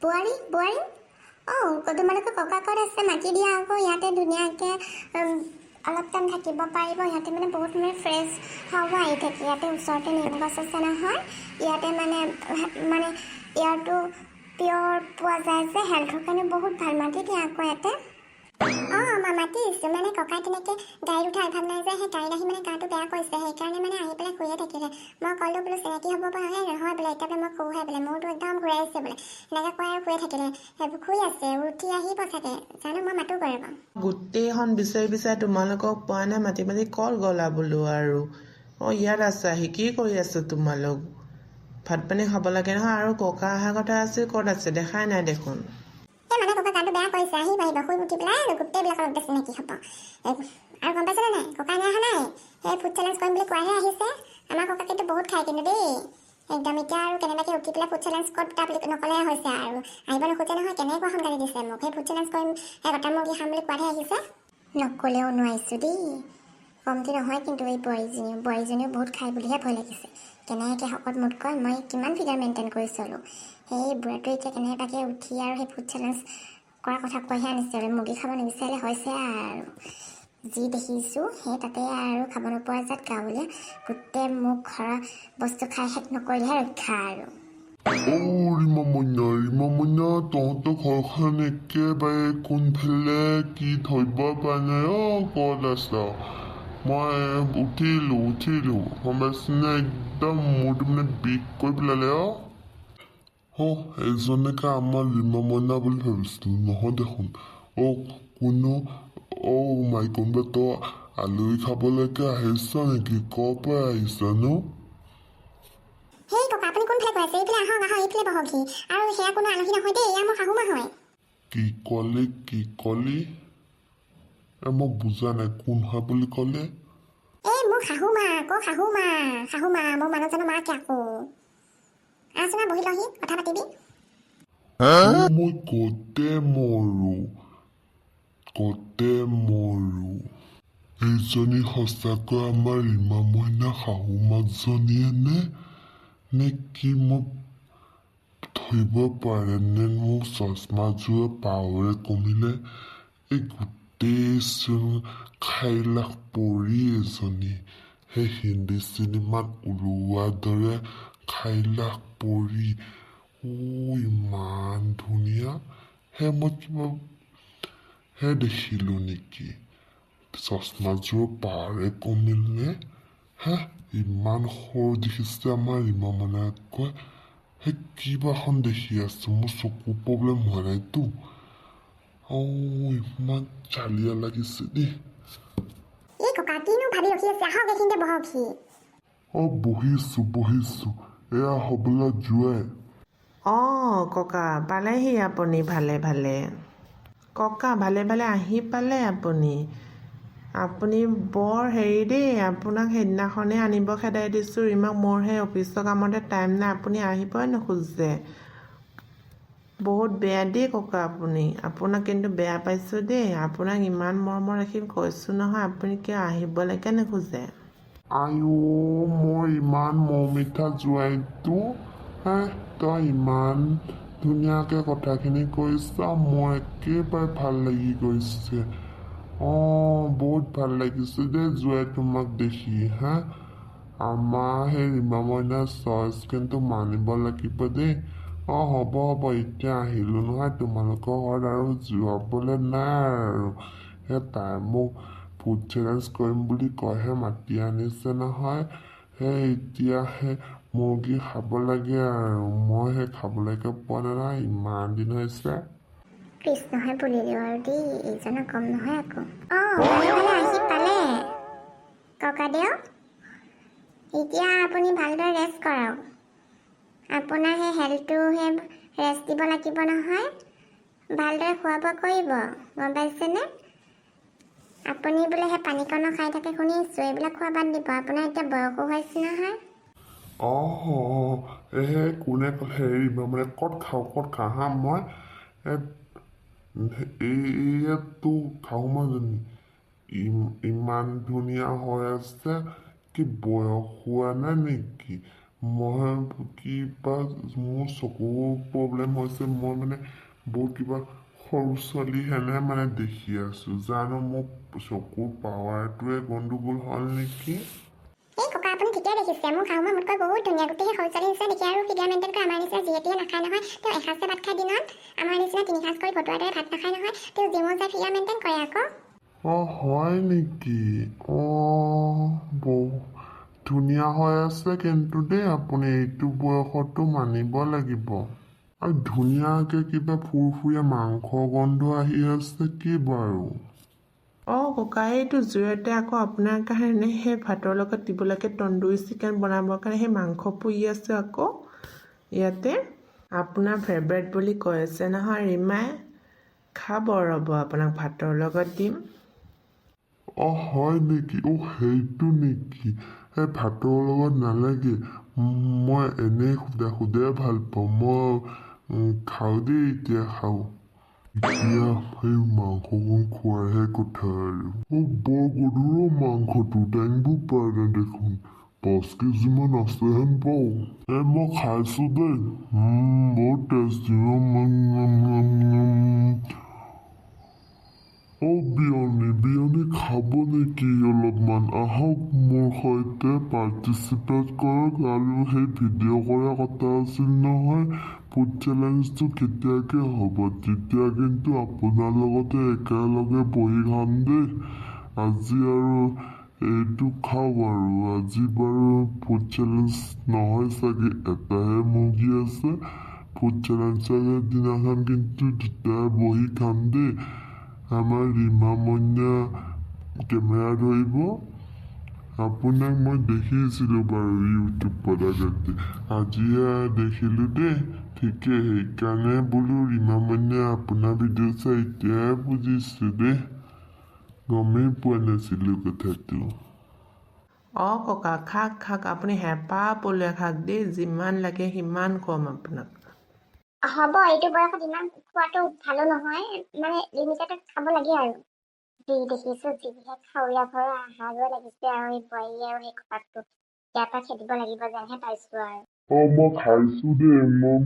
বোৱাৰী তোমালোকৰ ককাকত আছে মাতি দিয়া আকৌ ইয়াতে ধুনীয়াকৈ অলপ টাইম থাকিব পাৰিব ইয়াতে মানে বহুত মানে ফ্ৰেছ হাৱা আহি থাকে ইয়াতে ওচৰতে নেমু গছ আছে নহয় ইয়াতে মানে এয়াৰটো পিয়ৰ পোৱা যায় যে হেল্থৰ কাৰণে বহুত ভাল মাতি দিয়া আকৌ ইয়াতে মই মাতি দিছোঁ মানে ককাই তেনেকৈ গাড়ীত উঠাই অভ্যাস নাই যে সেই গাড়ীত আহি মানে গাটো বেয়া কৰিছে সেইকাৰণে মানে আহি পেলাই শুয়ে থাকিলে মই ক'লোঁ বোলো চিনাকি হ'ব পৰা সেই নহয় বোলে এতিয়া মই শুহে বোলে মোৰতো একদম ঘূৰাইছে বোলে এনেকৈ কৈ আৰু শুয়ে থাকিলে সেইবোৰ শুই আছে উঠি আহিব চাগে জানো মই মাতো কৰিব গোটেইখন বিচাৰি বিচাৰি তোমালোকক পোৱা নাই মাতি মাতি কল গ'লা বোলো আৰু ইয়াত আছাহি কি কৰি আছো তোমালোক ভাত পানী খাব লাগে নহয় আৰু ককা অহা কথা আছিল ক'ত আছে দেখাই নাই দেখোন মানে ককা গাটো বেয়া কৰিছে আহিব শুই উঠি পেলাই গোটেইবিলাকৰ লগতে চিনাকি হ'ব আৰু গম পাইছেনে নাই ককা এনে অহা নাই সেই ফুড চেলেঞ্জ কৰিম বুলি কোৱাহে আহিছে আমাৰ ককা কিন্তু বহুত খায় কিন্তু দেই একদম এতিয়া আৰু কেনেবাকৈ উঠি পেলাই ফুড চেলেঞ্জ ক'ত তাৰ বুলি নকলে হৈছে আৰু আহিব নোখোজে নহয় কেনেকুৱা সোনকালে দিছে মোক সেই ফুড চেলেঞ্জ কৰিম সেই কটা মুৰ্গী খাম বুলি কোৱাহে আহিছে নকলেও নোৱাৰিছোঁ দেই কমতি নহয় কিন্তু এই বোৱাৰীজনীও বহুত খাই বুলিহে ভয় লাগিছে কেনেকৈ শকত মোতকৈ মই কিমান ফিগাৰ মেইনটেইন কৰি চলোঁ সেই বুঢ়াটো এতিয়া কেনেবাকৈ উঠি আৰু সেই ফুড চেলেঞ্জ কৰাৰ কথা কৈহে আনিছে আৰু মুৰ্গী খাব নিবিচাৰিলে হৈছে আৰু যি দেখিছোঁ সেই তাতে আৰু খাব নোপোৱা যাত গাঁৱলীয়া গোটেই মোক ঘৰৰ বস্তু খাই শেষ নকৰিলেহে ৰক্ষা আৰু ৰিমামইনা তহঁতৰ ঘৰখন একেবাৰে কোনফালে কি ধৰিব পৰা নাই ক'ত আছ মই উঠিলোঁ গম পাইছনে একদম মোৰটো মানে বিষ কৰি পেলালে এজনেকে আমাৰ ৰিমামইনা বুলি ভাবিছিলোঁ নহয় দেখোন কোনো কোনোবা তই আলহী খাবলৈকে আহিছ নেকি ক'ৰ পৰা আহিছনো সেই ককা আপুনি কোনফালে কৈ আছে এইফালে আহক এইফালে বহকহি আৰু সেয়া কোনো আলহী নহয় দেই এয়া মোৰ শাহুমা হয় কি কলি মই বুজা নাই কোন হয় বুলি ক'লে মোৰ শাহুমা মোৰ মানুহজনৰ মাকে আকৌ আচনা বহি লহি কথা পাতিবি মই কতে মৰো এইজনী সঁচাকৈ আমাৰ ৰিমামইনা শাহুমাকজনীয়ে নে কি মোক ধৰিব পাৰে নে মোৰ চশমাযোৰে পাৱৰে কমিলে এই গোটেই খাইলাখ পৰি এজনী সেই হিন্দী চিনেমাত ওলোৱাৰ দৰে খাইলাখ পৰি ইমান ধুনীয়া মই কিবা দেখিলোঁ নেকি চশমাযোৰ পাৱাৰে কমিলনে ইমান সৰু দেখিছে আমাৰ ৰিমামইনাতকৈ সেই কিবাখন দেখি আছো মোৰ চকু প্ৰব্লেম হোৱা নাইতো ইমান জালিয়া লাগিছে দেই বহিছো এয়া হবলা জোৱাই ককা পালেহি আপুনি ভালে ককা ভালে আহি পালে আপুনি বৰ হেৰি দেই আপোনাক সেইদিনাখনেই আনিব খেদাই দিছোঁ ৰিমাক মোৰ সেই অফিচৰ কামতে টাইম নাই আপুনি আহিবই নোখোজে বহুত বেয়া দেই ককা আপোনাক কিন্তু বেয়া পাইছোঁ দেই আপোনাক ইমান মৰমৰ ৰাখিম কৈছোঁ নহয় আপুনি কিয় আহিবলৈকে নোখোজে মই ইমান মৰমিঠা জোৱাইটো তই ইমান ধুনীয়াকৈ কথাখিনি কৈছ মোৰ একেবাৰে ভাল লাগি গৈছে বহুত ভাল লাগিছে দেই জোৱাই তোমাক দেখি আমাৰ সেই ৰিমামইনাৰ চইচ কিন্তু মানিব লাগিব দেই হ'ব এতিয়া আহিলোঁ নহয় তোমালোকৰ ঘৰত আৰু যোৱাবলৈ নাই আৰু তাই মোক ফুড চেলেঞ্জ কৰিম বুলি কৈহে মাতি আনিছে নহয় এতিয়া মুৰ্গী খাব লাগে আৰু মই খাবলৈকে পোৱা নাই ইমান দিন হৈছে কৃষ্ণহে বুলিলোঁ আৰু দেই এইজনক কম নহয় আকৌ ভালে আহি পালে ককাদেউ এতিয়া আপুনি ভালদৰে ৰেষ্ট কৰক আপোনাৰ সেই হেল্থটো ৰেষ্ট দিব লাগিব নহয় ভালদৰে খোৱা বোৱা কৰিব গম পাইছেনে আপুনি বোলে সেই পানীকণো খাই থাকে শুনিছোঁ এইবিলাক খোৱা বাদ দিব আপোনাৰ এতিয়া বয়সো হৈছে নহয় কোনে হেৰি মানে ক'ত খাওঁ মই এইয়াতো শাহুমাজনী ইমান ধুনীয়া হৈ আছে কি বয়স হোৱা নাই নেকি মই কিবা মোৰ চকুৰ প্ৰব্লেম হৈছে মই মানে বহুত কিবা সৰু ছোৱালী হেনে মানে দেখি আছোঁ জানো মোৰ চকুৰ পাৱাৰটোৱে গণ্ডগোল হ'ল নেকি এই ককা আপুনি ঠিকেই দেখিছে মোৰ শাহু মা মোতকৈ বহুত ধুনীয়া গোটেই সৰু ছোৱালী নিচিনা দেখি আৰু ফিগাৰ মেইনটেইন কৰে আমাৰ নিচিনা যিহেতুহে নাখায় নহয় তেওঁ এসাঁজে ভাত খাই দিনত আমাৰ নিচিনা 3 সাঁজ কৰি ভতুৱাৰ দৰে ভাত নাখায় নহয় তেওঁ জিমত যায় ফিগাৰ মেইনটেইন কৰে আকৌ হয় নেকি বহু ধুনীয়া হৈ আছে কিন্তু দেই আপুনি এইটো বয়সতো মানিব লাগিব আৰু ধুনীয়াকৈ কিবা ফুৰফুৰীয়া মাংস গন্ধ আহি আছে কি বাৰু ককা এইটো জুইতে আকৌ আপোনাৰ কাৰণে সেই ভাতৰ লগত দিবলৈকে তন্দুৰী চিকেন বনাবৰ কাৰণে সেই মাংস পুৰি আছে আকৌ ইয়াতে আপোনাৰ ফেভৰেট বুলি কৈ আছে নহয় ৰীমাই খাব ৰ'ব আপোনাক ভাতৰ লগত দিম হয় নেকি সেইটো নেকি এই ভাতৰ লগত নালাগে মই এনেই সুধা ভাল পাওঁ মই খাওঁ দেই এতিয়া খাওঁ এতিয়া সেই মাংসকণ খোৱাহে কথা আৰু বৰ গধুৰ মাংসটো দাঙিব পৰা নাই দেখোন 5 কেজিমান আছে হেন পাওঁ মই খাইছোঁ দেই বহুত টেষ্টি বিয়নী খাব নেকি অলপমান আহক মোৰ সৈতে পাৰ্টিচিপেট কৰক আৰু সেই ভিডিঅ' কৰা কথা আছিল নহয় ফুড চেলেঞ্জটো কেতিয়াকৈ হ'ব তেতিয়া কিন্তু আপোনাৰ লগতে একেলগে বহি খাম দেই আজি আৰু এইটো খাওক আৰু আজি বাৰু ফুড চেলেঞ্জ নহয় চাগে এটাহে মুৰ্গী আছে ফুড চেলেঞ্জৰ দিনাখন কিন্তু দুটাই বহি খাম দেই আমাৰ ৰীমা মইনা কেমেৰা ধৰিব আপোনাক মই দেখিছিলোঁ বাৰু ইউটিউবত আগতে আজিহে দেখিলোঁ দেই ঠিকে সেইকাৰণে বোলো ৰীমা মইনাই আপোনাৰ ভিডিঅ' চাই এতিয়াহে বুজিছোঁ দেই গমেই পোৱা নাছিলোঁ কথাটো ককা খাক আপুনি হেঁপাহ পলুৱাই খাক দেই যিমান লাগে সিমান খুৱাম আপোনাক হ'ব এইটো বয়সত ইমান খোৱাটো ভালো নহয় মানে লিমিটেডত খাব লাগে আৰু যি দেখিছো যিহে খাৱৰীয়া ঘৰৰ আহাৰো লাগিছে আৰু এই বোৱাৰী আৰু সেই ককাকটো ইয়াৰ পৰা খেদিব লাগিব যেনহে পাইছো আৰু মই খাইছোঁ দেই ৱাও